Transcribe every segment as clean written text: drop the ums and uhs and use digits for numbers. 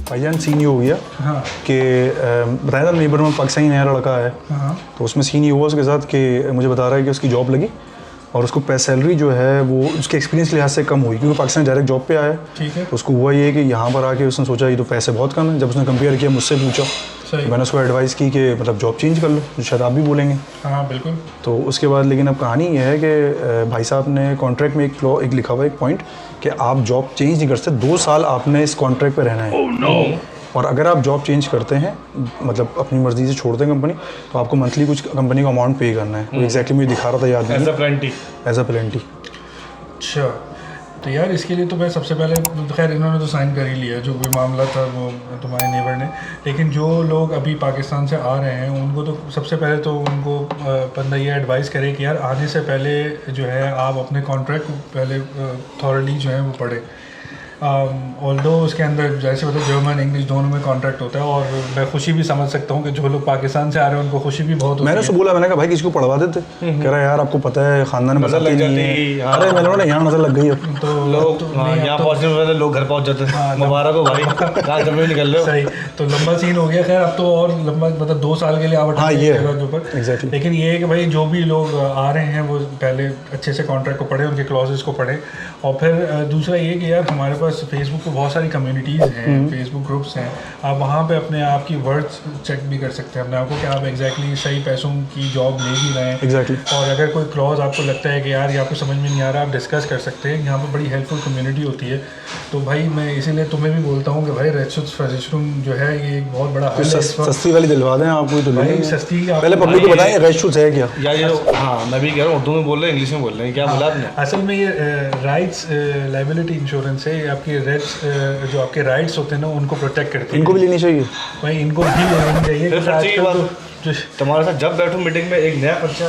भाईजान सीन ये हो गया हाँ कि बताया था नेबर में पाकिस्तानी नया लड़का है, हाँ तो उसमें सीन ये हुआ उसके साथ कि मुझे बता रहा है कि उसकी जॉब लगी और उसको सैलरी जो है वो उसके एक्सपीरियंस के लिहाज से कम हुई, क्योंकि पाकिस्तान डायरेक्ट जॉब पे आया है। ठीक है। तो उसको हुआ ये कि यहाँ पर आके उसने सोचा ये तो पैसे बहुत कम है। जब उसने कंपेयर किया, मुझसे पूछा, तो मैंने उसको एडवाइस की कि मतलब जॉब चेंज कर लो, जो शायद आप भी बोलेंगे। हाँ बिल्कुल। तो उसके बाद लेकिन अब कहानी ये है कि भाई साहब ने कॉन्ट्रैक्ट में एक लिखा हुआ एक पॉइंट कि आप जॉब चेंज नहीं कर सकते, 2 साल आपने इस कॉन्ट्रैक्ट पे रहना है। Oh, no. और अगर आप जॉब चेंज करते हैं, मतलब अपनी मर्जी से छोड़ते हैं कंपनी, तो आपको मंथली कुछ कंपनी को अमाउंट पे करना है। एग्जैक्टली मुझे दिखा रहा था, याद नहीं, एज अ पेनल्टी। अच्छा, तो यार इसके लिए तो मैं सबसे पहले, खैर इन्होंने तो साइन कर ही लिया, जो भी मामला था वो तुम्हारे नेबर ने। लेकिन जो लोग अभी पाकिस्तान से आ रहे हैं उनको तो सबसे पहले तो उनको बंदा ये एडवाइस करे कि यार आने से पहले जो है आप अपने कॉन्ट्रैक्ट पहले थॉरली जो है वो पढ़े। ऑल्दो उसके अंदर जैसे मतलब जर्मन इंग्लिश दोनों में कॉन्ट्रैक्ट होता है, और मैं खुशी भी समझ सकता हूँ कि जो लोग पाकिस्तान से आ रहे हैं उनको खुशी भी बहुत होती है। मैंने उसको बोला, मैंने कहा भाई किसी को पढ़वा देते, कह रहा है यार आपको पता है खानदान में नजर लग जाती है। अरे मैंने बोला यहाँ नजर लग गई है तो लोग यहाँ पहुँचने से पहले लोग घर पहुँच जाते हैं। मुबारक हो भाई, कहाँ जमीन निकल रहे हो। सही, तो लंबा सीन हो गया। खैर अब तो और लंबा, मतलब 2 साल के लिए आप एग्जैक्टली। लेकिन ये है कि भाई जो भी लोग आ रहे हैं वो पहले अच्छे से कॉन्ट्रैक्ट को पढ़ें, उनके क्लॉजेस को पढ़ें। और फिर दूसरा ये कि यार हमारे पास फेसबुक पे बहुत सारी कम्युनिटीज़ हैं, फेसबुक ग्रुप्स हैं, आप वहाँ पे अपने आप की वर्ड्स चेक भी कर सकते हैं अपने आप को कि आप एग्जैक्टली सही पैसों की जॉब ले ही रहे हैं। एग्जैक्टली। और अगर कोई क्लॉज आपको लगता है कि यार ये आपको समझ में नहीं आ रहा, आप डिस्कस कर सकते हैं। यहाँ पर बड़ी हेल्पफुल कम्युनिटी होती है। तो भाई मैं इसीलिए तुम्हें भी बोलता हूँ कि भाई रेडशूट्स फजिशरूम जो है ये एक बहुत बड़ा हल है। सस्ती वाली दिलवा दें आपको, तो भाई सस्ती पहले पब्लिक को बताएं रेडशूट्स है क्या। हाँ मैं भी कह रहा हूँ, उर्दू में बोल रहे हैं, इंग्लिश में बोल रहे हैं, क्या बोला आपने? असल में ये राइट्स लायबिलिटी इंश्योरेंस है, ये आपके रेट्स जो आपके राइट्स होते हैं ना उनको प्रोटेक्ट करती है। इनको भी लेनी चाहिए भाई, इनको भी लेनी चाहिए। तुम्हारे साथ जब बैठूं मीटिंग में एक नया खर्चा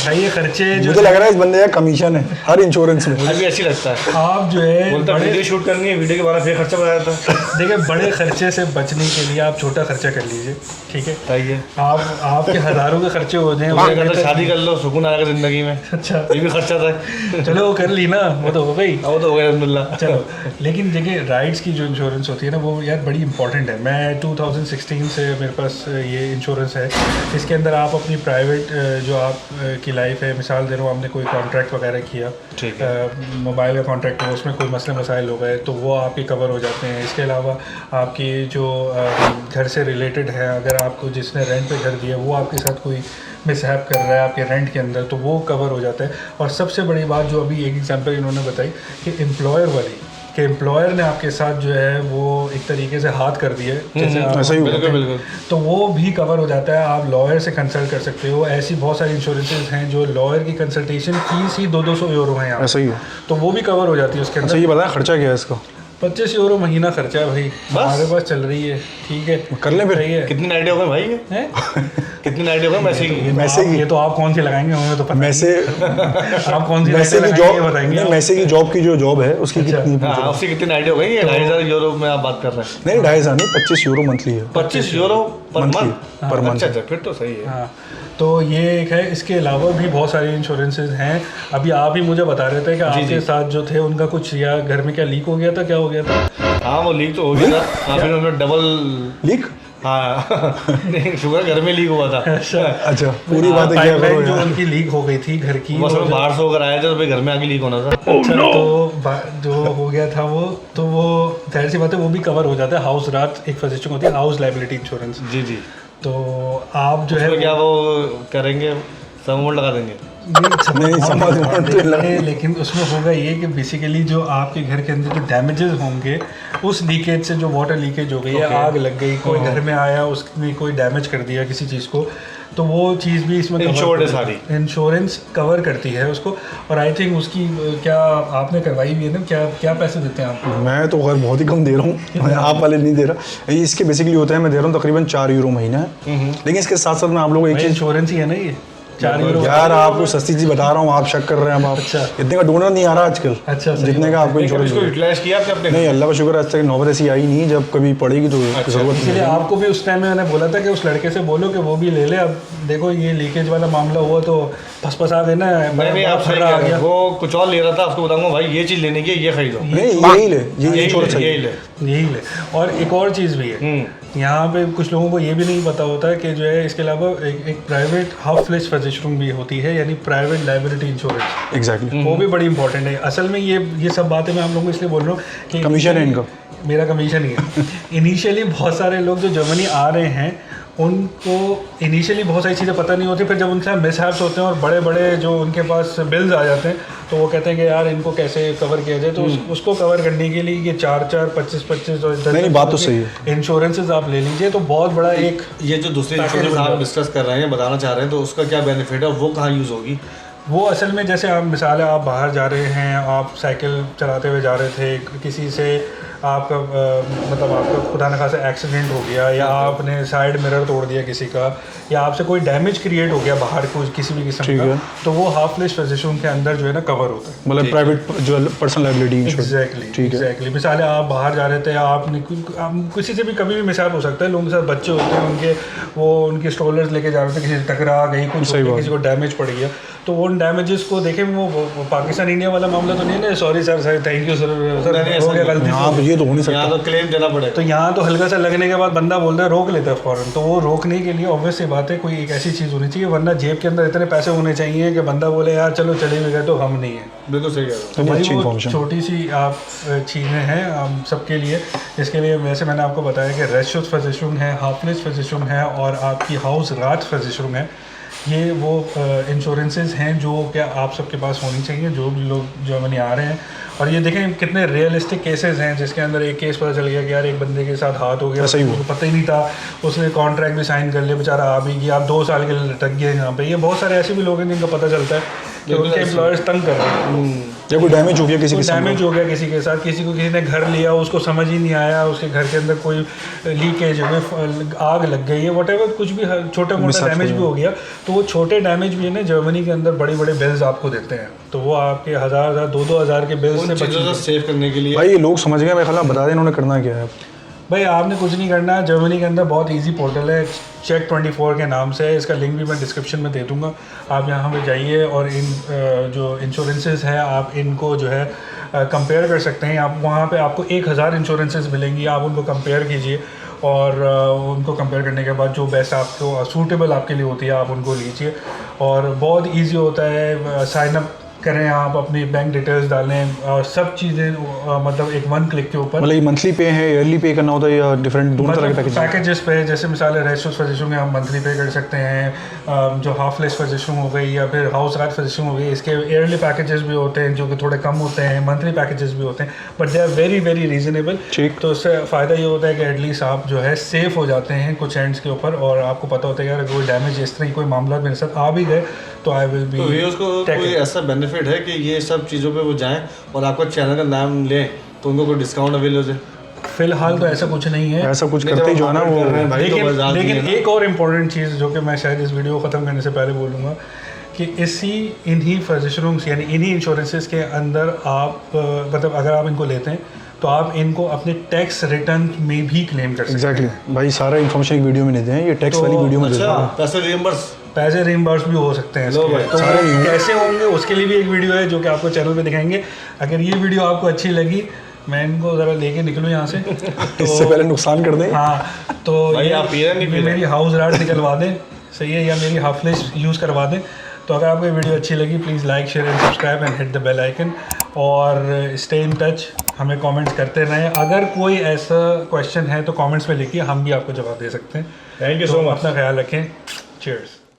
भाई ये खर्चे जो मुझे लग रहा है इस बंदे का कमीशन है हर इंश्योरेंस में। मुझे भी अच्छी लगता है। आप जो है बोलता वीडियो शूट करनी है, वीडियो के बाद फिर खर्चा बताया था। देखिए, बड़े खर्चे से बचने के लिए आप छोटा खर्चा कर लीजिए, ठीक है? सही है। आपके हज़ारों के खर्चे हो जाए, शादी कर लो, सुकून आएगा जिंदगी में। अच्छा, ये भी खर्चा था। चलो वो कर ली ना, वो तो हो गई, वो तो हो गया अल्हम्दुलिल्लाह। चलो। लेकिन देखिए, राइट्स की जो इंश्योरेंस होती है ना वो यार बड़ी इंपॉर्टेंट है। मैं 2016 से मेरे पास ये इंश्योरेंस है। इसके अंदर आप अपनी प्राइवेट जो आप की लाइफ है, मिसाल दे रहा हूँ, आपने कोई कॉन्ट्रैक्ट वगैरह किया, ठीक है, मोबाइल का कॉन्ट्रैक्ट हो, उसमें कोई मसले मसाइल हो गए तो वो आपके कवर हो जाते हैं। इसके अलावा आपकी जो घर से रिलेटेड है, अगर आपको जिसने रेंट पे घर दिया वो आपके साथ कोई मिसहैप कर रहा है आपके रेंट के अंदर, तो वो कवर हो जाता है। और सबसे बड़ी बात जो अभी एक एग्जांपल इन्होंने बताई कि एम्प्लॉयर वाली, कि एम्प्लॉयर ने आपके साथ जो है वो एक तरीके से हाथ कर दिए, जैसे ऐसा ही बिल्कुल, तो वो भी कवर हो जाता है। आप लॉयर से कंसल्ट कर सकते हो। ऐसी बहुत सारी इंश्योरेंसेज हैं जो लॉयर की कंसल्टेशन फीस ही 200 यूरो है यहाँ। ऐसा ही है, तो वो भी कवर हो जाती है उसके अंदर। ये बताएं खर्चा क्या है इसका? 25 यूरो महीना खर्चा है भाई, हमारे पास चल रही है, ठीक है, कर लें फिर। है कितनी नाइट हो गए भाई ये? कितनी नाइट हो गए? मैसे ये तो आप कौन सी लगाएंगे हमें तो पता मैसे आप कौन सी मैसे की लगाएंगे जॉब बताएंगे। मैसे की जॉब की जो जॉब है उसकी कितनी? उसकी कितनी नाइट हो गई? 2500 यूरो में आप बात कर रहे हैं? नहीं, 2500 नहीं, 25 यूरो मंथली है। 25 euro per month? Per month. अच्छा, फिर तो सही है। हाँ, तो ये एक है। इसके अलावा भी बहुत सारे इंश्योरेंसेज हैं। अभी आप ही मुझे बता रहे थे कि आपके साथ जो थे उनका कुछ या घर में क्या लीक हो गया था, क्या हो गया था? हाँ, वो लीक तो हो गया था। फिर उन्होंने डबल लीक, हाँ नहीं, शुगर घर में लीक हुआ था। अच्छा, पूरी बात है क्या करो जो उनकी लीक हो गई थी घर की, बस बाहर से होकर आए थे तो भाई घर में आके लीक होना था। अच्छा, तो जो हो गया था वो तो वो जाहिर सी बात है वो भी कवर हो जाता है। हाउस रात एक फजिशन होती है, हाउस लायबिलिटी इंश्योरेंस। जी। तो आप जो है क्या वो करेंगे, समोड लगा देंगे? नहीं समझ, लेकिन उसमें होगा ये कि बेसिकली जो आपके घर के अंदर जो डैमेजेस होंगे उस लीकेज से, जो वाटर लीकेज हो गई है, आग लग गई, कोई घर में आया उसने कोई डैमेज कर दिया किसी चीज़ को, तो वो चीज़ भी इसमें सारी इंश्योरेंस कवर करती है उसको। और आई थिंक उसकी क्या आपने करवाई भी है ना, क्या पैसे देते हैं आप? मैं तो खैर बहुत ही कम दे रहा हूँ, आप वाले नहीं दे रहा। इसके बेसिकली होता है, मैं दे रहा हूँ तकरीबन 4 यूरो महीना है। लेकिन इसके साथ साथ मैं आप लोगों को एक चीज़, इंश्योरेंस ही है ना ये, €4 यार आपको सस्ती चीज बता रहा हूँ, आप शक कर रहे हैं। अब आप अच्छा। इतने का डोनर नहीं आ रहा आजकल। अच्छा, सही जितने का आपको इंश्योरेंस इसको यूटिलाइज किया आपने अपने? नहीं, अल्लाह का शुक्र आज तक नौबत ऐसी आई नहीं, जब कभी पड़ेगी तो जरूरत इसीलिए आपको भी उस टाइम में मैंने बोला था कि उस लड़के से बोलो कि वो भी ले ले। अब देखो ये लीकेज वाला मामला हुआ तो फंस आ गए ना। नहीं आप सही कह रहे हैं, वो कुछ और ले रहा था, उसको बताऊंगा भाई ये चीज़ लेने की ये खरीदो, नहीं, यही ले, ये इंश्योरेंस यही ले। यही ले। और एक और चीज़ भी है, यहाँ पे कुछ लोगों को ये भी नहीं पता होता है कि जो है इसके अलावा एक प्राइवेट हाफ फ्लेज फ़र्जेशन भी होती है, यानी प्राइवेट लाइबिलिटी इंश्योरेंस। एग्जैक्टली, वो भी बड़ी इंपॉर्टेंट है। असल में ये सब बातें मैं आप लोगों को इसलिए बोल रहा हूँ कि कमीशन है इनका। मेरा कमीशन ही है। इनिशियली बहुत सारे लोग जो जर्मनी आ रहे हैं उनको इनिशियली बहुत सारी चीज़ें पता नहीं होती, फिर जब उनके साथ मिसहैप्स होते हैं और बड़े बड़े जो उनके पास बिल्स आ जाते हैं तो वो कहते हैं कि यार इनको कैसे कवर किया जाए। तो उसको कवर करने के लिए ये 4-4, 25-25 और 10 नहीं, बात तो सही है। इंश्योरेंसेज आप ले लीजिए तो बहुत बड़ा एक ये जो दूसरे इंश्योरेंस आप डिस्कस कर रहे हैं, बताना चाह रहे हैं, तो उसका क्या बेनिफिट है, वो कहाँ यूज़ होगी? वो असल में जैसे आप मिसाल है, आप बाहर जा रहे हैं, आप साइकिल चलाते हुए जा रहे थे, किसी से आपका मतलब आपका खुदा न खासा एक्सीडेंट हो गया या आपने साइड मिरर तोड़ दिया किसी का, या आपसे कोई डैमेज क्रिएट हो गया बाहर को किसी भी किस्म का, तो वो हाफ फ्लेज फ़र्जेशन के अंदर जो है ना कवर होता है। मतलब प्राइवेट जो पर्सनल लाइबिलिटी इंश्योरेंस। एग्जैक्टली। मिसाल है आप बाहर जा रहे थे, आपने किसी से भी कभी भी मिसाल हो सकता है, लोगों के साथ बच्चे होते हैं, उनके स्ट्रोलर्स लेके जा रहे थे, किसी से टकरा गई, कुछ किसी को डैमेज पड़ गया, तो उन डैमेजेस को देखें। वो पाकिस्तान इंडिया वाला मामला तो नहीं है ना, sorry sir, thank you sir, हो गया गलती। हाँ, ये तो हो नहीं सकता, यहाँ तो क्लेम देना पड़ेगा। तो यहाँ तो हल्का सा लगने के बाद बंदा बोलता है रोक लेता है फ़ौरन। तो वो रोकने के लिए ऑब्वियस सी बात है कोई एक ऐसी चीज़ होनी चाहिए, वरना जेब के अंदर इतने पैसे होने चाहिए कि बंदा बोले यार चलो चले भी गए तो हम नहीं है। बिल्कुल सही कह रहे तो वो छोटी सी आप चीज़ें हैं हम सबके लिए। इसके लिए वैसे मैंने आपको बताया कि रेशोस फ़र्जेशन है, हाफ फ्लेज फ़र्जेशन है और आपकी हाउस रात फ़र्जेशन है। ये वो इंश्योरेंसेस हैं जो क्या आप सबके पास होनी चाहिए जो भी लोग जर्मनी आ रहे हैं। और ये देखें कितने रियलिस्टिक केसेस हैं जिसके अंदर एक केस पता चल गया कि यार एक बंदे के साथ हाथ हो गया, उसको पता ही नहीं था, उसने कॉन्ट्रैक्ट भी साइन कर लिया, बेचारा आ भी गया, आप 2 साल के लिए लटक गए यहाँ पे। ये बहुत सारे ऐसे भी लोग हैं जिनका पता चलता है कि उनके एम्प्लॉयर्स तंग कर रहे हैं, या कोई डैमेज हो गया किसी के साथ, डैमेज हो गया किसी के साथ, किसी को किसी ने घर लिया, उसको समझ ही नहीं आया, उसके घर के अंदर कोई लीकेज हो गई, आग लग गई है, व्हाटएवर, कुछ भी छोटा मोटा डैमेज भी हो गया। तो वो छोटे डैमेज भी है ना जर्मनी के अंदर बड़े बड़े बिल्स आपको देते हैं, तो वो आपके 1000, 2,000 के बिल्स से सेव करने के लिए। भाई ये लोग समझ गए, मैं ख्याल बता दें इन्होंने करना क्या है। भाई आपने कुछ नहीं करना है, जर्मनी के अंदर बहुत इजी पोर्टल है, चेक 24 के नाम से है, इसका लिंक भी मैं डिस्क्रिप्शन में दे दूंगा। आप यहाँ पे जाइए और इन जो इंश्योरेंसेस है आप इनको जो है कंपेयर कर सकते हैं। आप वहाँ पे आपको 1000 इंश्योरेंसेस मिलेंगी, आप उनको कंपेयर कीजिए और उनको कंपेयर करने के बाद जो बेस्ट आपको सूटेबल आपके लिए होती है आप उनको लीजिए। और बहुत ईजी होता है, साइन अप करें, आप अपनी बैंक डिटेल्स डालें और सब चीज़ें मतलब एक 1 क्लिक के ऊपर। मतलब ये मंथली पे है, ईयरली पे करना होता है या डिफरेंट दोनों तरह के पैकेजेस पे? जैसे मिसाल है रेशोस फ़र्जेशन में आप मंथली पे कर सकते हैं, जो हाफ फ्लेज फ़र्जेशन हो गई या फिर हाउस रात फ़र्जेशन हो गई, इसके ईयरली पैकेजेस भी होते हैं जो कि थोड़े कम होते हैं, मंथली पैकेजेस भी होते हैं, but they are very very reasonable. ठीक, तो उससे फ़ायदा ये होता है कि एटलीस्ट आप जो है सेफ़ हो जाते हैं कुछ एंड्स के ऊपर, और आपको पता होता है यार कोई डैमेज इस तरह की कोई मामला मेरे साथ आ भी गए तो आई विल बी। तो उसको कोई ऐसा बेनिफिट है कि ये सब चीज़ों पे वो जाएं और आपका चैनल का नाम लें तो उनको कोई डिस्काउंट अवेल हो जाए? फिलहाल तो ऐसा कुछ नहीं है, ऐसा कुछ करते ही जो है ना वो। लेकिन एक और इम्पोर्टेंट चीज़ जो कि मैं शायद इस वीडियो को ख़त्म करने से पहले बोलूँगा कि इन्हीं फ़र्जेशनों यानी इन्हीं इंश्योरेंसेस के अंदर आप मतलब अगर आप इनको लेते हैं तो आप इनको अपने टैक्स रिटर्न में भी क्लेम कर सकते हैं। एग्जैक्टली भाई, सारा इन्फॉर्मेशन एक वीडियो में देते हैं, ये टैक्स वाली वीडियो में देते हैं। पैसे रिइंबर्स भी हो सकते हैं इसके, तो कैसे होंगे उसके लिए भी एक वीडियो है जो कि आपको चैनल पे दिखाएंगे। अगर ये वीडियो आपको अच्छी लगी, मैं इनको ज़रा लेके निकलूँ यहाँ से तो इससे पहले नुकसान कर दें। हाँ, तो ये मेरी हाउस राट निकलवा दें, सही है, या मेरी हाफ फ्लेज यूज़ करवा दें। तो अगर आपको ये वीडियो अच्छी लगी please like share and subscribe and hit the bell icon, और स्टे इन टच, हमें कमेंट्स करते रहें। अगर कोई ऐसा क्वेश्चन है तो कमेंट्स में लिखिए, हम भी आपको जवाब दे सकते हैं। थैंक यू सो मच, अपना ख्याल रखें, चीयर्स।